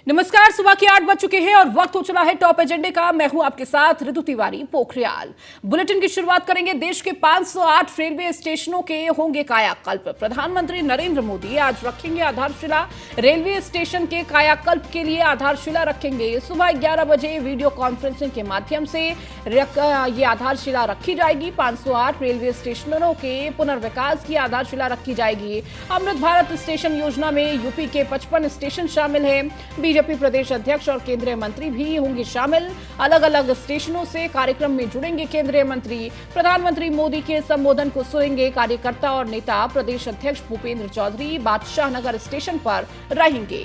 नमस्कार, सुबह के 8 बज चुके हैं और वक्त हो चला है टॉप एजेंडे का। मैं हूं आपके साथ ऋतु तिवारी पोखरियाल। बुलेटिन की शुरुआत करेंगे। देश के 508 रेलवे स्टेशनों के होंगे कायाकल्प। प्रधानमंत्री नरेंद्र मोदी आज रखेंगे आधारशिला। रेलवे स्टेशन के कायाकल्प के लिए आधारशिला रखेंगे। सुबह 11 बजे वीडियो कॉन्फ्रेंसिंग के माध्यम से ये आधारशिला रखी जाएगी। 508 रेलवे स्टेशनों के पुनर्विकास की आधारशिला रखी जाएगी। अमृत भारत स्टेशन योजना में यूपी के 55 स्टेशन शामिल है। बीजेपी प्रदेश अध्यक्ष और केंद्रीय मंत्री भी होंगे शामिल। अलग अलग स्टेशनों से कार्यक्रम में जुड़ेंगे केंद्रीय मंत्री। प्रधानमंत्री मोदी के संबोधन को सुनेंगे कार्यकर्ता और नेता। प्रदेश अध्यक्ष भूपेंद्र चौधरी बादशाह नगर स्टेशन पर रहेंगे।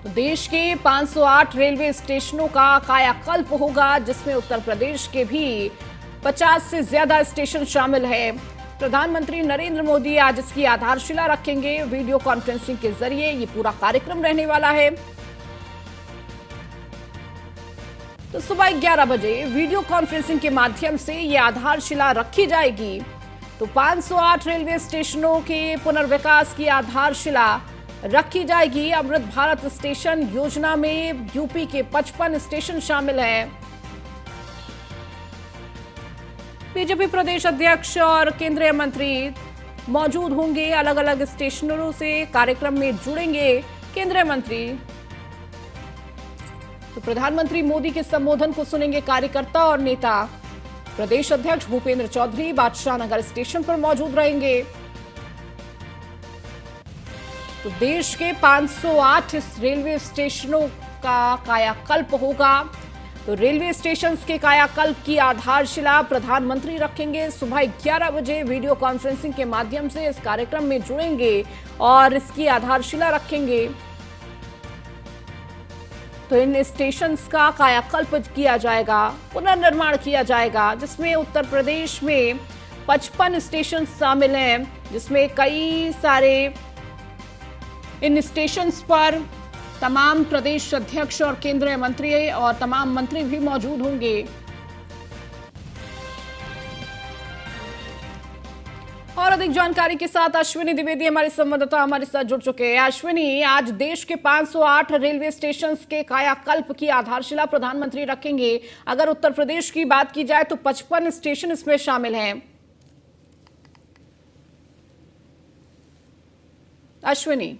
तो देश के 508 रेलवे स्टेशनों का कायाकल्प होगा, जिसमें उत्तर प्रदेश के भी 50 से ज्यादा स्टेशन शामिल है। प्रधानमंत्री नरेंद्र मोदी आज इसकी आधारशिला रखेंगे। वीडियो कॉन्फ्रेंसिंग के जरिए ये पूरा कार्यक्रम रहने वाला है। तो सुबह 11 बजे वीडियो कॉन्फ्रेंसिंग के माध्यम से ये आधारशिला रखी जाएगी। तो 508 रेलवे स्टेशनों के पुनर्विकास की आधारशिला रखी जाएगी। अमृत भारत स्टेशन योजना में यूपी के 55 स्टेशन शामिल हैं। बीजेपी प्रदेश अध्यक्ष और केंद्रीय मंत्री मौजूद होंगे। अलग अलग स्टेशनों से कार्यक्रम में जुड़ेंगे केंद्रीय मंत्री। तो प्रधानमंत्री मोदी के संबोधन को सुनेंगे कार्यकर्ता और नेता। प्रदेश अध्यक्ष भूपेंद्र चौधरी बादशाह नगर स्टेशन पर मौजूद रहेंगे। तो देश के 508 रेलवे स्टेशनों का कायाकल्प होगा। तो रेलवे स्टेशन के कायाकल्प की आधारशिला प्रधानमंत्री रखेंगे। सुबह 11 बजे वीडियो कॉन्फ्रेंसिंग के माध्यम से इस कार्यक्रम में जुड़ेंगे और इसकी आधारशिला रखेंगे। तो इन स्टेशंस का कायाकल्प किया जाएगा, पुनर्निर्माण किया जाएगा, जिसमें उत्तर प्रदेश में 55 स्टेशन शामिल हैं, जिसमें कई सारे इन स्टेशंस पर तमाम प्रदेश अध्यक्ष और केंद्रीय मंत्री और तमाम मंत्री भी मौजूद होंगे। और अधिक जानकारी के साथ अश्विनी द्विवेदी हमारे संवाददाता हमारे साथ जुड़ चुके हैं। अश्विनी, आज देश के 508 रेलवे स्टेशन के कायाकल्प की आधारशिला प्रधानमंत्री रखेंगे। अगर उत्तर प्रदेश की बात की जाए तो 55 स्टेशन इसमें शामिल हैं। अश्विनी,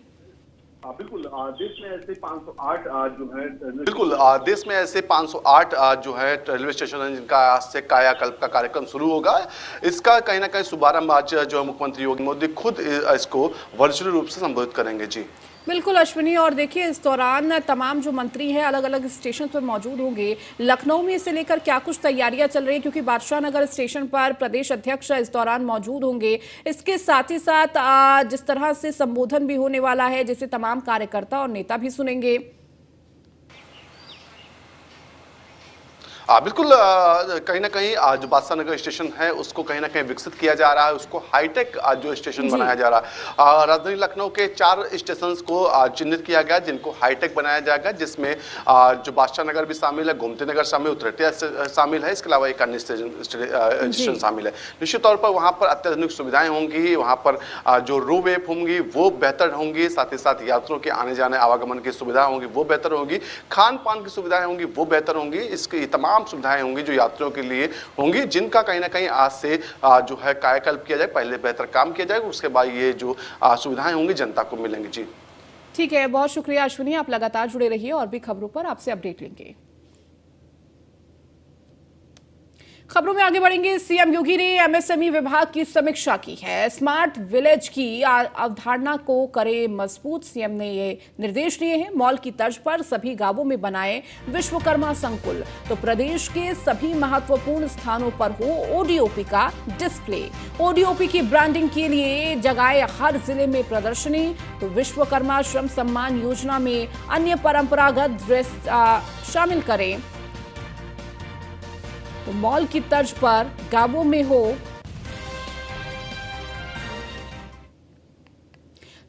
बिल्कुल देश में ऐसे 508 जो है बिल्कुल देश में ऐसे 508 जो है रेलवे स्टेशन हैं जिनका आज से कायाकल्प का कार्यक्रम शुरू होगा। इसका कहीं ना कहीं शुभारंभ आज जो है मुख्यमंत्री योगी मोदी खुद इसको वर्चुअल रूप से संबोधित करेंगे। जी बिल्कुल अश्विनी, और देखिए इस दौरान तमाम जो मंत्री हैं अलग अलग स्टेशन पर मौजूद होंगे। लखनऊ में इसे लेकर क्या कुछ तैयारियां चल रही है, क्योंकि बादशाह नगर स्टेशन पर प्रदेश अध्यक्ष इस दौरान मौजूद होंगे। इसके साथ ही साथ जिस तरह से संबोधन भी होने वाला है, जिसे तमाम कार्यकर्ता और नेता भी सुनेंगे। बिल्कुल कहीं ना कहीं जो बादशाह नगर स्टेशन है उसको कहीं ना कहीं विकसित किया जा रहा है, उसको हाईटेक जो स्टेशन बनाया जा रहा है। राजधानी लखनऊ के 4 स्टेशन को चिन्हित किया गया जिनको हाईटेक बनाया जाएगा, जिसमें जो बादशाह नगर भी शामिल है, गोमती नगर शामिल, उतरटिया शामिल है। इसके अलावा एक अन्य स्टेशन शामिल है। निश्चित तौर पर वहाँ पर अत्याधुनिक सुविधाएं होंगी, वहाँ पर जो रोवेप होंगी वो बेहतर होंगी, साथ ही साथ यात्रियों के आने जाने आवागमन की सुविधा होंगी वो बेहतर होंगी, खान पान की सुविधाएं होंगी वो बेहतर होंगी। इसकी तमाम सुविधाएं होंगी जो यात्रियों के लिए होंगी, जिनका कहीं ना कहीं आज से जो है कायाकल्प किया जाए। पहले बेहतर काम किया जाएगा, उसके बाद ये जो सुविधाएं होंगी जनता को मिलेंगी। जी ठीक है, बहुत शुक्रिया अश्विनी, आप लगातार जुड़े रहिए और भी खबरों पर आपसे अपडेट लेंगे। खबरों में आगे बढ़ेंगे। सीएम योगी ने एमएसएमई विभाग की समीक्षा की है। स्मार्ट विलेज की अवधारणा को करे मजबूत, सीएम ने ये निर्देश दिए हैं। मॉल की तर्ज पर सभी गांवों में बनाए विश्वकर्मा संकुल। तो प्रदेश के सभी महत्वपूर्ण स्थानों पर हो ओडीओपी का डिस्प्ले। ओडीओपी की ब्रांडिंग के लिए जगाए हर जिले में प्रदर्शनी। तो विश्वकर्मा श्रम सम्मान योजना में अन्य परंपरागत ड्रेस शामिल करें। तो मॉल की तर्ज पर गांवों में हो।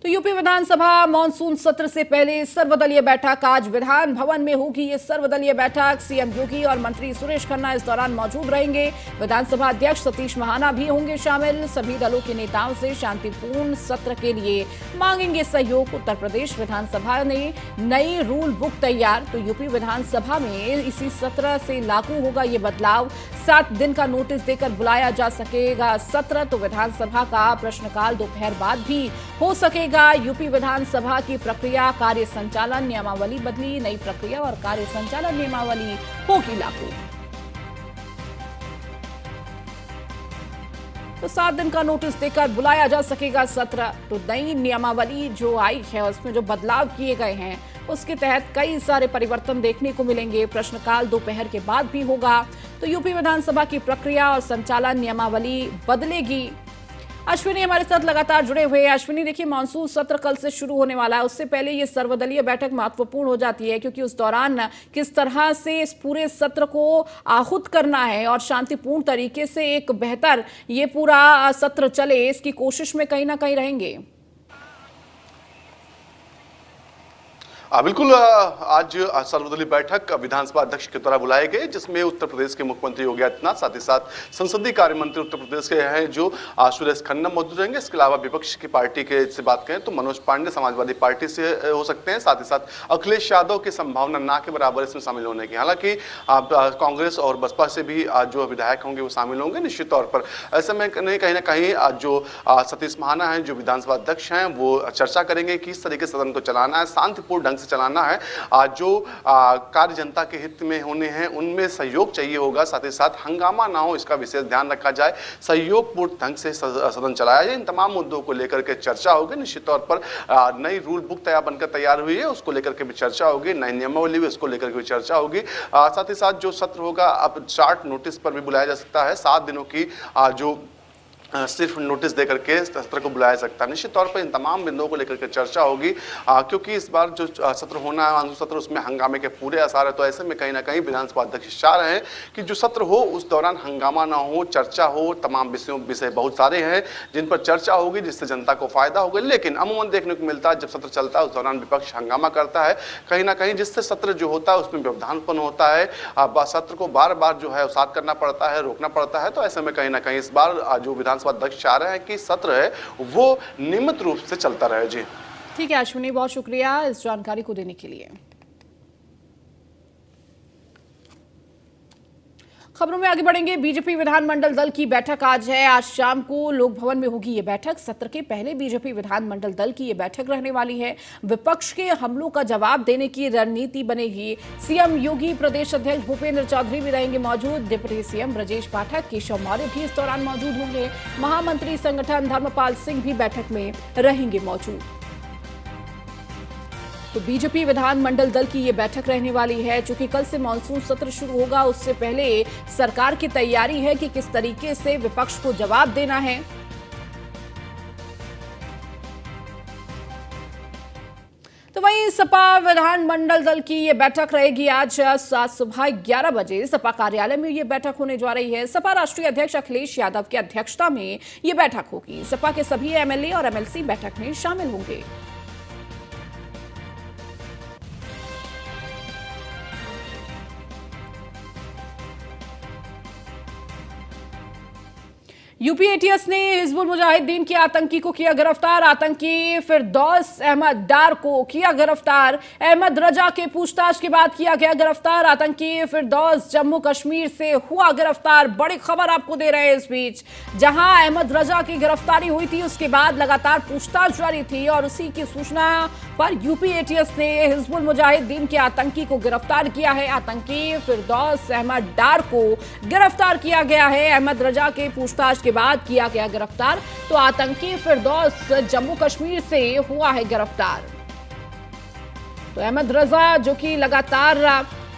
तो यूपी विधानसभा मानसून सत्र से पहले सर्वदलीय बैठक आज विधान भवन में होगी। ये सर्वदलीय बैठक सीएम योगी और मंत्री सुरेश खन्ना इस दौरान मौजूद रहेंगे। विधानसभा अध्यक्ष सतीश महाना भी होंगे शामिल। सभी दलों के नेताओं से शांतिपूर्ण सत्र के लिए मांगेंगे सहयोग। उत्तर प्रदेश विधानसभा ने नई रूल बुक तैयार, तो यूपी विधानसभा में इसी सत्र से लागू होगा ये बदलाव। 7 दिन का नोटिस देकर बुलाया जा सकेगा सत्र, तो विधानसभा का प्रश्नकाल दोपहर बाद भी हो सकेगा। यूपी विधानसभा की प्रक्रिया कार्य संचालन नियमावली बदली, नई प्रक्रिया और कार्य संचालन नियमावली होगी लागू। तो 7 दिन का नोटिस देकर बुलाया जा सकेगा सत्र। तो नई नियमावली जो आई है उसमें जो बदलाव किए गए हैं उसके तहत कई सारे परिवर्तन देखने को मिलेंगे। प्रश्नकाल दोपहर के बाद भी होगा, तो यूपी विधानसभा की प्रक्रिया और संचालन नियमावली बदलेगी। अश्विनी हमारे साथ लगातार जुड़े हुए हैं। अश्विनी, देखिए मानसून सत्र कल से शुरू होने वाला है, उससे पहले ये सर्वदलीय बैठक महत्वपूर्ण हो जाती है क्योंकि उस दौरान किस तरह से इस पूरे सत्र को आहूत करना है और शांतिपूर्ण तरीके से एक बेहतर ये पूरा सत्र चले, इसकी कोशिश में कहीं ना कहीं रहेंगे। बिल्कुल, आज सर्वदलीय बैठक विधानसभा अध्यक्ष के द्वारा बुलाए गए, जिसमें उत्तर प्रदेश के मुख्यमंत्री योगी आदित्यनाथ, साथ ही साथ संसदीय कार्य मंत्री उत्तर प्रदेश के हैं जो सुरेश खन्ना मौजूद रहेंगे। इसके अलावा विपक्ष की पार्टी के से बात करें तो मनोज पांडे समाजवादी पार्टी से हो सकते हैं, साथ ही साथ अखिलेश यादव की संभावना ना के बराबर इसमें शामिल होने की। हालांकि कांग्रेस और बसपा से भी जो विधायक होंगे वो शामिल होंगे निश्चित तौर पर। ऐसे में कहीं ना कहीं जो सतीश महाना है जो विधानसभा अध्यक्ष हैं वो चर्चा करेंगे किस तरीके से सदन को चलाना है, शांतिपूर्ण ढंग से चलाना है। जो कार्य जनता के हित में होने हैं उनमें सहयोग चाहिए होगा, साथ ही साथ हंगामा ना हो इसका विशेष ध्यान रखा जाए, सहयोगपूर्ण ढंग से सदन चलाया जाए। इन तमाम मुद्दों को लेकर के चर्चा होगी। निश्चित तौर पर नई रूल बुक बनकर तैयार हुई है, उसको लेकर के भी चर्चा होगी, नई नियमावली भी उसको लेकर के भी चर्चा होगी। साथ ही साथ जो सत्र होगा अब शॉर्ट नोटिस पर भी बुलाया जा सकता है। 7 दिनों की जो सिर्फ नोटिस देकर के सत्र को बुलाया सकता है। निश्चित तौर पर इन तमाम बिंदुओं को लेकर के चर्चा होगी क्योंकि इस बार जो सत्र होना है मानसून सत्र उसमें हंगामे के पूरे आसार है। तो ऐसे में कहीं ना कहीं विधानसभा अध्यक्ष चाह रहे हैं कि जो सत्र हो उस दौरान हंगामा ना हो, चर्चा हो। तमाम विषय बहुत सारे हैं जिन पर चर्चा होगी जिससे जनता को फायदा होगा। लेकिन अमूमन देखने को मिलता है जब सत्र चलता है उस दौरान विपक्ष हंगामा करता है कहीं ना कहीं, जिससे सत्र जो होता है उसमें व्यवधान उत्पन्न होता है। सत्र को बार बार जो है अवसाद करना पड़ता है, रोकना पड़ता है। तो ऐसे में कहीं ना कहीं इस बार जो विधानसभा अध्यक्ष चाह रहे हैं कि सत्र है वो नियमित रूप से चलता रहे। जी ठीक है अश्विनी, बहुत शुक्रिया इस जानकारी को देने के लिए। खबरों में आगे बढ़ेंगे। बीजेपी विधानमंडल दल की बैठक आज है, आज शाम को लोक भवन में होगी ये बैठक। सत्र के पहले बीजेपी विधानमंडल दल की ये बैठक रहने वाली है। विपक्ष के हमलों का जवाब देने की रणनीति बनेगी। सीएम योगी, प्रदेश अध्यक्ष भूपेंद्र चौधरी भी रहेंगे मौजूद। डिप्टी सीएम ब्रजेश पाठक, केशव मौर्य भी इस दौरान मौजूद होंगे। महामंत्री संगठन धर्मपाल सिंह भी बैठक में रहेंगे मौजूद। तो बीजेपी विधानमंडल दल की ये बैठक रहने वाली है। चूंकि कल से मानसून सत्र शुरू होगा उससे पहले सरकार की तैयारी है कि किस तरीके से विपक्ष को जवाब देना है। तो वहीं सपा विधानमंडल दल की ये बैठक रहेगी आज सुबह 11 बजे सपा कार्यालय में ये बैठक होने जा रही है। सपा राष्ट्रीय अध्यक्ष अखिलेश यादव की अध्यक्षता में ये बैठक होगी। सपा के सभी एमएलए और एमएलसी बैठक में शामिल होंगे। यूपी एटीएस ने हिजबुल मुजाहिदीन के आतंकी को किया गिरफ्तार। आतंकी फिरदौस अहमद डार को किया गिरफ्तार। अहमद रजा के पूछताछ के बाद किया गया गिरफ्तार। आतंकी फिरदौस जम्मू कश्मीर से हुआ गिरफ्तार। बड़ी खबर आपको दे रहे हैं इस बीच, जहां अहमद रजा की गिरफ्तारी हुई थी उसके बाद लगातार पूछताछ जारी थी और उसी की सूचना पर यूपी एटीएस ने हिजबुल मुजाहिदीन के आतंकी को गिरफ्तार किया है। आतंकी फिरदौस अहमद डार को गिरफ्तार किया गया है। अहमद रजा के पूछताछ बाद किया गया गिरफ्तार। तो आतंकी फिरदौस जम्मू कश्मीर से हुआ है गिरफ्तार। तो अहमद रजा जो कि लगातार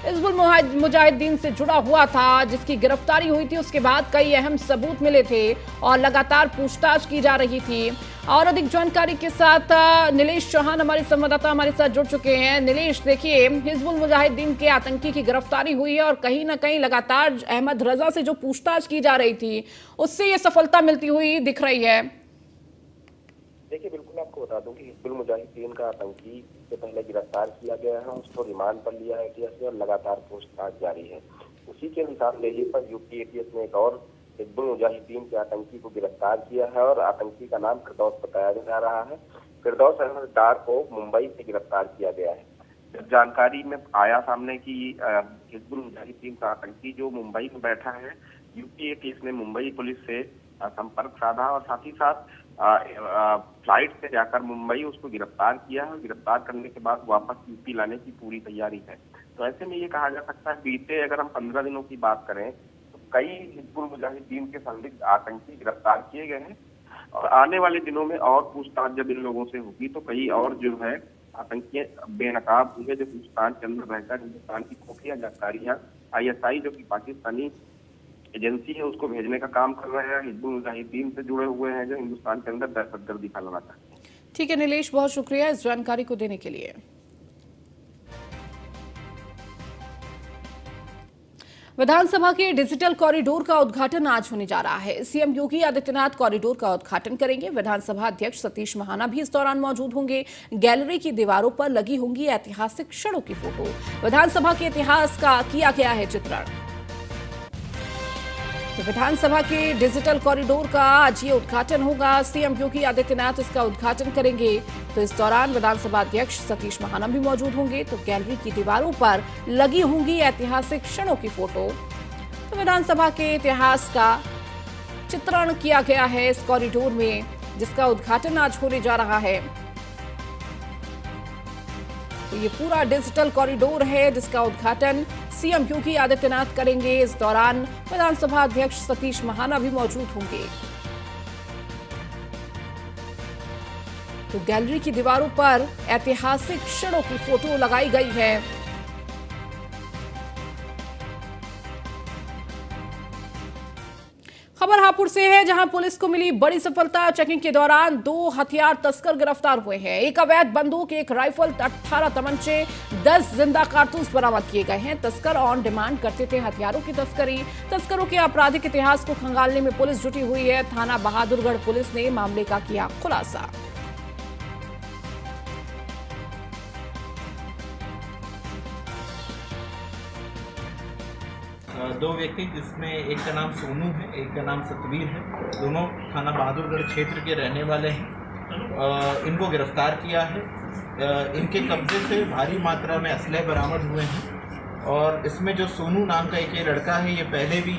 हिजबुल मुजाहिदीन से जुड़ा हुआ था, जिसकी गिरफ्तारी हुई थी उसके बाद कई अहम सबूत मिले थे और लगातार पूछताछ की जा रही थी। और अधिक जानकारी के साथ नीलेश चौहान हमारे संवाददाता हमारे साथ जुड़ चुके हैं। नीलेश, देखिए हिजबुल मुजाहिदीन के आतंकी की गिरफ्तारी हुई है और कहीं ना कहीं लगातार अहमद रजा से जो पूछताछ की जा रही थी उससे ये सफलता मिलती हुई दिख रही है। देखिए बिल्कुल आपको आपको बता दूं कि हिजबुल मुजाहिदीन का आतंकी से पहले गिरफ्तार किया गया है, उसको रिमांड पर लिया है एटीएस ने और लगातार पूछताछ जारी है। उसी के निशानदेही पर यूपी एटीएस ने एक और हिजबुल मुजाहिदीन के आतंकी को गिरफ्तार किया है और आतंकी का नाम फिरदौस बताया जा रहा है। फिरदौस अहमद डार को मुंबई से गिरफ्तार किया गया है। जब जानकारी में आया सामने की हिजबुल मुजाहिदीन का आतंकी जो मुंबई में बैठा है, यूपी एटीएस ने मुंबई पुलिस से संपर्क साधा और साथ ही साथ फ्लाइट से जाकर मुंबई उसको गिरफ्तार किया है। गिरफ्तार करने के बाद वापस यूपी लाने की पूरी तैयारी है। तो ऐसे में ये कहा जा सकता है बीते अगर हम 15 दिनों की बात करें तो कई हिजबुल मुजाहिदीन के संदिग्ध आतंकी गिरफ्तार किए गए हैं और आने वाले दिनों में और पूछताछ जब इन लोगों से होगी तो कई और जो है आतंकी बेनकाब होंगे जो हिंदुस्तान के अंदर रहकर हिंदुस्तान की खुफिया जानकारियां आईएसआई जो कि पाकिस्तानी एजेंसी है उसको भेजने का काम कर रहे हैं, हिजबुल मुजाहिदीन से जुड़े हुए हैं जो हिंदुस्तान के अंदर दहशतगर्दी फैलाना चाहते हैं। ठीक है नीलेश, बहुत शुक्रिया इस जानकारी को देने के लिए। विधानसभा के डिजिटल कॉरिडोर का उद्घाटन आज होने जा रहा है। सीएम योगी आदित्यनाथ कॉरिडोर का उद्घाटन करेंगे। विधानसभा अध्यक्ष सतीश महाना भी इस दौरान मौजूद होंगे। गैलरी की दीवारों पर लगी होंगी ऐतिहासिक क्षणों की फोटो। विधानसभा के इतिहास का किया गया है चित्रण। तो विधानसभा के डिजिटल कॉरिडोर का आज ये उद्घाटन होगा। सीएम योगी आदित्यनाथ इसका उद्घाटन करेंगे। तो इस दौरान विधानसभा अध्यक्ष सतीश महाना भी मौजूद होंगे। तो गैलरी की दीवारों पर लगी होंगी ऐतिहासिक क्षणों की फोटो। तो विधानसभा के इतिहास का चित्रण किया गया है इस कॉरिडोर में, जिसका उद्घाटन आज होने जा रहा है। तो ये पूरा डिजिटल कॉरिडोर है जिसका उद्घाटन सीएम योगी आदित्यनाथ करेंगे। इस दौरान विधानसभा अध्यक्ष सतीश महाना भी मौजूद होंगे। तो गैलरी की दीवारों पर ऐतिहासिक क्षणों की फोटो लगाई गई है। खबर हापुड़ से है, जहां पुलिस को मिली बड़ी सफलता। चेकिंग के दौरान 2 हथियार तस्कर गिरफ्तार हुए हैं। एक अवैध बंदूक, एक राइफल, 18 तमंचे, 10 जिंदा कारतूस बरामद किए गए हैं। तस्कर ऑन डिमांड करते थे हथियारों की तस्करी। तस्करों के आपराधिक इतिहास को खंगालने में पुलिस जुटी हुई है। थाना बहादुरगढ़ पुलिस ने मामले का किया खुलासा। दो व्यक्ति जिसमें एक का नाम सोनू है, एक का नाम सतवीर है, दोनों थाना बहादुरगढ़ क्षेत्र के रहने वाले हैं। इनको गिरफ्तार किया है। इनके कब्जे से भारी मात्रा में असलहे बरामद हुए हैं और इसमें जो सोनू नाम का एक ये लड़का है, ये पहले भी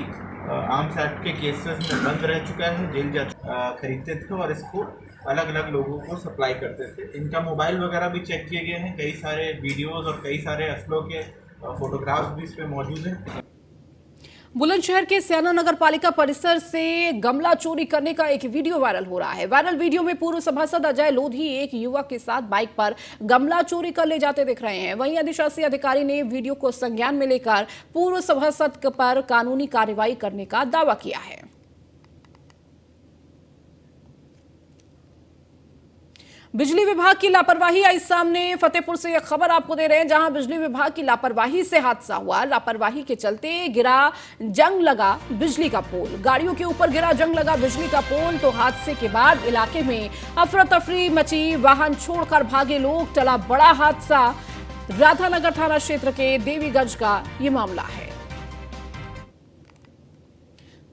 आर्म्स एक्ट के केसेस में बंद रह चुका है, जेल जा खरीदते थे और इसको अलग अलग लोगों को सप्लाई करते थे। इनका मोबाइल वगैरह भी चेक किए गए हैं। कई सारे वीडियोज़ और कई सारे असलों के फोटोग्राफ्स भी इस पर मौजूद हैं। बुलंदशहर के स्याना नगर पालिका परिसर से गमला चोरी करने का एक वीडियो वायरल हो रहा है। वायरल वीडियो में पूर्व सभासद अजय लोधी एक युवक के साथ बाइक पर गमला चोरी कर ले जाते दिख रहे हैं। वहीं अधिशासी अधिकारी ने वीडियो को संज्ञान में लेकर पूर्व सभासद पर कानूनी कार्रवाई करने का दावा किया है। बिजली विभाग की लापरवाही आई सामने। फतेहपुर से यह खबर आपको दे रहे हैं, जहां बिजली विभाग की लापरवाही से हादसा हुआ। लापरवाही के चलते गिरा जंग लगा बिजली का पोल। गाड़ियों के ऊपर गिरा जंग लगा बिजली का पोल। तो हादसे के बाद इलाके में अफरा तफरी मची। वाहन छोड़कर भागे लोग। टला बड़ा हादसा। राधानगर थाना क्षेत्र के देवीगंज का ये मामला है।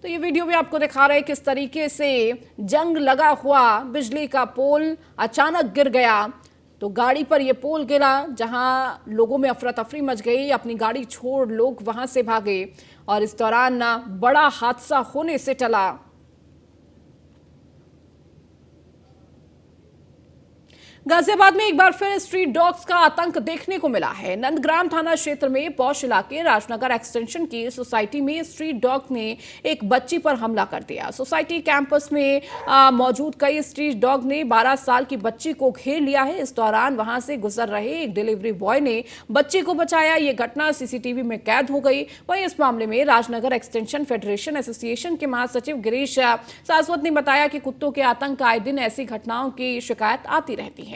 तो ये वीडियो भी आपको दिखा रहे हैं किस तरीके से जंग लगा हुआ बिजली का पोल अचानक गिर गया। तो गाड़ी पर ये पोल गिरा, जहां लोगों में अफरा तफरी मच गई। अपनी गाड़ी छोड़ लोग वहां से भागे और इस दौरान बड़ा हादसा होने से टला। गाजियाबाद में एक बार फिर स्ट्रीट डॉग्स का आतंक देखने को मिला है। नंदग्राम थाना क्षेत्र में पौष इलाके राजनगर एक्सटेंशन की सोसाइटी में स्ट्रीट डॉग ने एक बच्ची पर हमला कर दिया। सोसाइटी कैंपस में मौजूद कई स्ट्रीट डॉग ने 12 साल की बच्ची को घेर लिया है। इस दौरान वहां से गुजर रहे एक डिलीवरी बॉय ने बच्ची को बचाया। ये घटना सीसीटीवी में कैद हो गई। वहीं इस मामले में राजनगर एक्सटेंशन फेडरेशन एसोसिएशन के महासचिव गिरीश सासवत ने बताया कि कुत्तों के आतंक आए दिन ऐसी घटनाओं की शिकायत आती रहती है।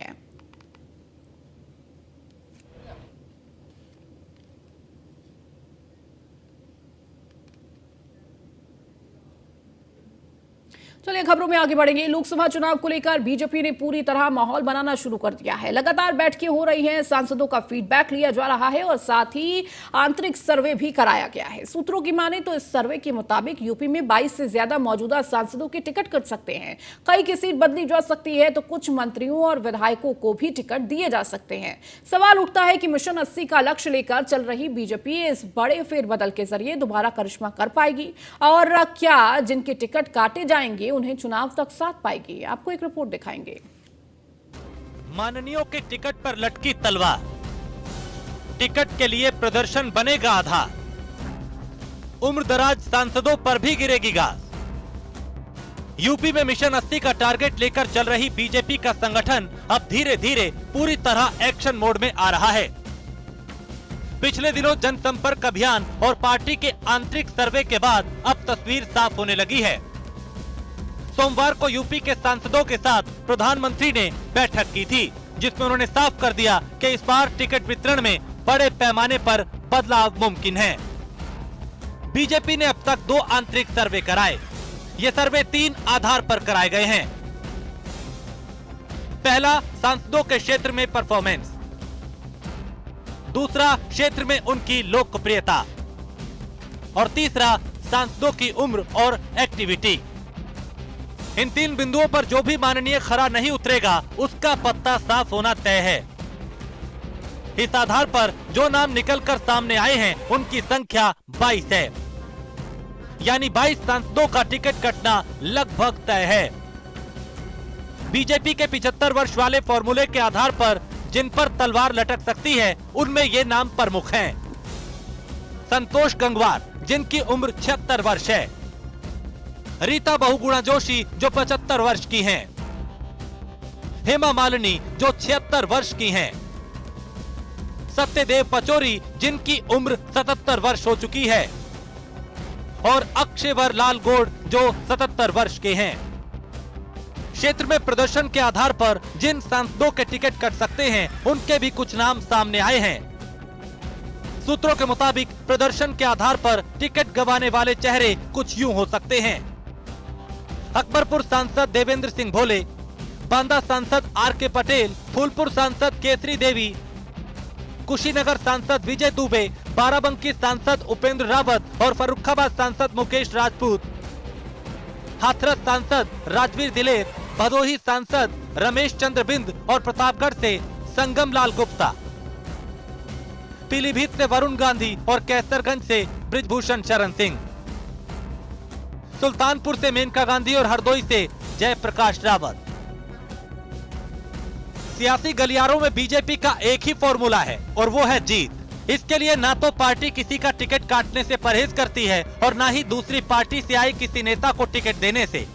चलिए खबरों में आगे बढ़ेंगे। लोकसभा चुनाव को लेकर बीजेपी ने पूरी तरह माहौल बनाना शुरू कर दिया है। लगातार बैठकें हो रही हैं, सांसदों का फीडबैक लिया जा रहा है और साथ ही आंतरिक सर्वे भी कराया गया है। सूत्रों की माने तो इस सर्वे के मुताबिक यूपी में 22 से ज्यादा मौजूदा सांसदों की टिकट कट सकते हैं। कई की सीट बदली जा सकती है तो कुछ मंत्रियों और विधायकों को भी टिकट दिए जा सकते हैं। सवाल उठता है कि मिशन 80 का लक्ष्य लेकर चल रही बीजेपी इस बड़े फेरबदल के जरिए दोबारा करिश्मा कर पाएगी और क्या जिनके टिकट काटे जाएंगे उन्हें चुनाव तक साथ पाएगी। आपको एक रिपोर्ट दिखाएंगे। माननीयों के टिकट पर लटकी तलवार, टिकट के लिए प्रदर्शन बनेगा आधार, उम्रदराज सांसदों पर भी गिरेगी गाज। यूपी में मिशन 80 का टारगेट लेकर चल रही बीजेपी का संगठन अब धीरे धीरे पूरी तरह एक्शन मोड में आ रहा है। पिछले दिनों जनसंपर्क अभियान और पार्टी के आंतरिक सर्वे के बाद अब तस्वीर साफ होने लगी है। सोमवार को यूपी के सांसदों के साथ प्रधानमंत्री ने बैठक की थी, जिसमें उन्होंने साफ कर दिया कि इस बार टिकट वितरण में बड़े पैमाने पर बदलाव मुमकिन है। बीजेपी ने अब तक 2 आंतरिक सर्वे कराए। ये सर्वे 3 आधार पर कराए गए हैं। पहला, सांसदों के क्षेत्र में परफॉर्मेंस, दूसरा क्षेत्र में उनकी लोकप्रियता और तीसरा सांसदों की उम्र और एक्टिविटी। इन 3 बिंदुओं पर जो भी माननीय खरा नहीं उतरेगा उसका पत्ता साफ होना तय है। इस आधार पर जो नाम निकलकर सामने आए हैं उनकी संख्या 22 है, यानी 22 सांसदों का टिकट कटना लगभग तय है। बीजेपी के 75 वर्ष वाले फॉर्मूले के आधार पर जिन पर तलवार लटक सकती है उनमें ये नाम प्रमुख हैं। संतोष गंगवार, जिनकी उम्र 76 वर्ष है, रीता बहुगुणा जोशी जो 75 वर्ष की हैं, हेमा मालिनी जो 76 वर्ष की हैं, सत्यदेव पचौरी जिनकी उम्र 77 वर्ष हो चुकी है और अक्षयवर लाल गौड़ जो 77 वर्ष के हैं। क्षेत्र में प्रदर्शन के आधार पर जिन सांसदों के टिकट कट सकते हैं उनके भी कुछ नाम सामने आए हैं। सूत्रों के मुताबिक प्रदर्शन के आधार पर टिकट गंवाने वाले चेहरे कुछ यूं हो सकते हैं। अकबरपुर सांसद देवेंद्र सिंह भोले, बांदा सांसद आर.के. पटेल, फूलपुर सांसद केसरी देवी, कुशीनगर सांसद विजय दुबे, बाराबंकी सांसद उपेंद्र रावत और फर्रुखाबाद सांसद मुकेश राजपूत, हाथरस सांसद राजवीर दिलेर, भदोही सांसद रमेश चंद्र बिंद और प्रतापगढ़ से संगम लाल गुप्ता, पीलीभीत से वरुण गांधी और कैसरगंज से ब्रिजभूषण शरण सिंह, सुल्तानपुर से मेनका गांधी और हरदोई से जयप्रकाश रावत। सियासी गलियारों में बीजेपी का एक ही फॉर्मूला है और वो है जीत। इसके लिए ना तो पार्टी किसी का टिकट काटने से परहेज करती है और ना ही दूसरी पार्टी से आए किसी नेता को टिकट देने से।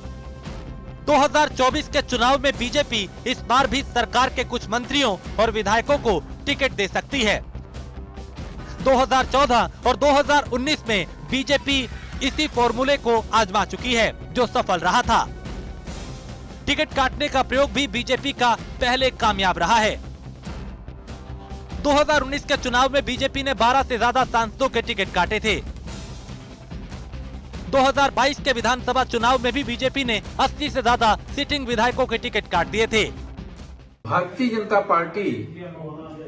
2024 के चुनाव में बीजेपी इस बार भी सरकार के कुछ मंत्रियों और विधायकों को टिकट दे सकती है। 2014 और 2019 में बीजेपी इसी फॉर्मूले को आजमा चुकी है जो सफल रहा था। टिकट काटने का प्रयोग भी बीजेपी का पहले कामयाब रहा है। 2019 के चुनाव में बीजेपी ने 12 से ज्यादा सांसदों के टिकट काटे थे। 2022 के विधानसभा चुनाव में भी बीजेपी ने 80 से ज्यादा सिटिंग विधायकों के टिकट काट दिए थे। भारतीय जनता पार्टी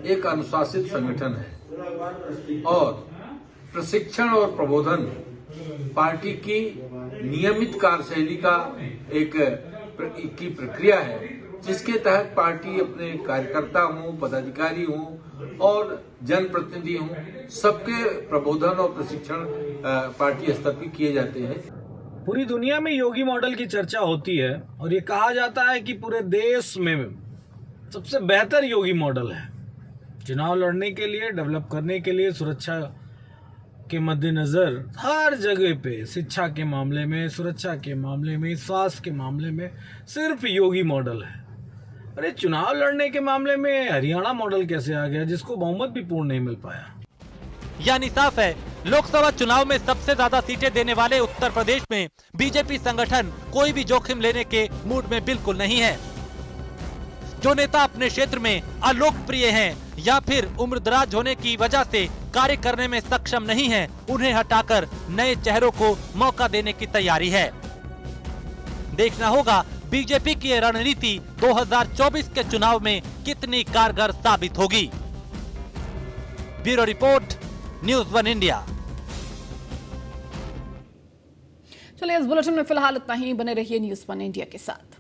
एक अनुशासित संगठन है और प्रशिक्षण और प्रबोधन पार्टी की नियमित कार्यशैली का एक की प्रक्रिया है, जिसके तहत पार्टी अपने कार्यकर्ता हों, पदाधिकारी हों और जनप्रतिनिधि हों, सबके प्रबोधन और प्रशिक्षण पार्टी स्तर पर किए जाते हैं। पूरी दुनिया में योगी मॉडल की चर्चा होती है और ये कहा जाता है कि पूरे देश में सबसे बेहतर योगी मॉडल है। चुनाव लड़ने के लिए, डेवलप करने के लिए, सुरक्षा के मद्देनजर हर जगह पे, शिक्षा के मामले में, सुरक्षा के मामले में, स्वास्थ्य के मामले में सिर्फ योगी मॉडल है। अरे चुनाव लड़ने के मामले में हरियाणा मॉडल कैसे आ गया, जिसको बहुमत भी पूर्ण नहीं मिल पाया। यानी साफ है, लोकसभा चुनाव में सबसे ज्यादा सीटें देने वाले उत्तर प्रदेश में बीजेपी संगठन कोई भी जोखिम लेने के मूड में बिल्कुल नहीं है। जो नेता अपने क्षेत्र में अलोकप्रिय हैं या फिर उम्रदराज होने की वजह से कार्य करने में सक्षम नहीं हैं, उन्हें हटाकर नए चेहरों को मौका देने की तैयारी है। देखना होगा बीजेपी की ये रणनीति 2024 के चुनाव में कितनी कारगर साबित होगी। Bureau report, news 1 India. चलिए इस बुलेटिन में फिलहाल इतना ही। बने रहिए न्यूज़ 1 इंडिया के साथ।